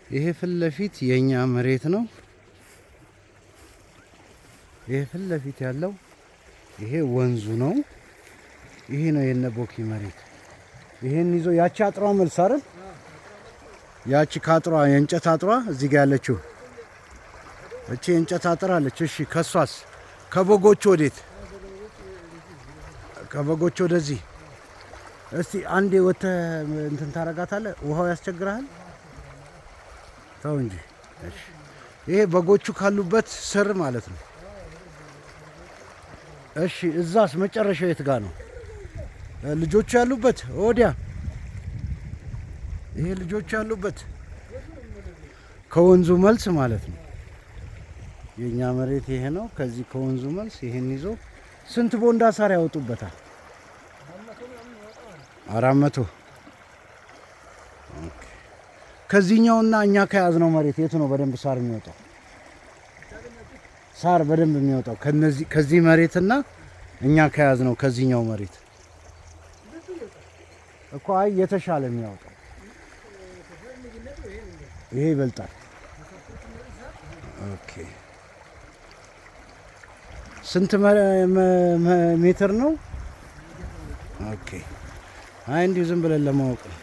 ይሄ ፊት ለፊት የኛ መሬት ነው። ይሄ ፊት ለፊት ያለው ይሄ ወንዙ ነው። ይሄ ነው የነቦኪ መሬት። ይሄን ይዞ ያቺ አጥሯ መልስ አይደል? ያቺ ካጥሯ የእንጨት አጥሯ እዚህ ጋር ያለችው እቺ የእንጨት አጥር አለች። እሺ ከሷስ ከበጎቹ ወዴት? ከበጎቹ ወደዚህ። እስቲ አንዴ ወተህ እንትን ታረጋታለህ። ውሃው ያስቸግራል። ተው እንጂ። እሺ ይሄ በጎቹ ካሉበት ስር ማለት ነው። እሺ እዛስ መጨረሻው የት ጋር ነው? ልጆቹ ያሉበት ወዲያ። ይሄ ልጆቹ ያሉበት ከወንዙ መልስ ማለት ነው። የኛ መሬት ይሄ ነው። ከዚህ ከወንዙ መልስ ይሄን ይዞ ስንት ቦንዳ ሳር ያወጡበታል? 400። ኦኬ። ከዚህኛውና እኛ ከያዝነው መሬት የቱ ነው በደንብ ሳር የሚወጣው? ሳር በደንብ የሚወጣው ከዚህ መሬትና እኛ ከያዝነው ከዚህኛው መሬት እኮ። አይ የተሻለ የሚያወጣው ይሄ ይበልጣል። ኦኬ። ስንት ሜትር ነው? ኦኬ። አይ እንዲሁ ዝም ብለን ለማወቅ ነው።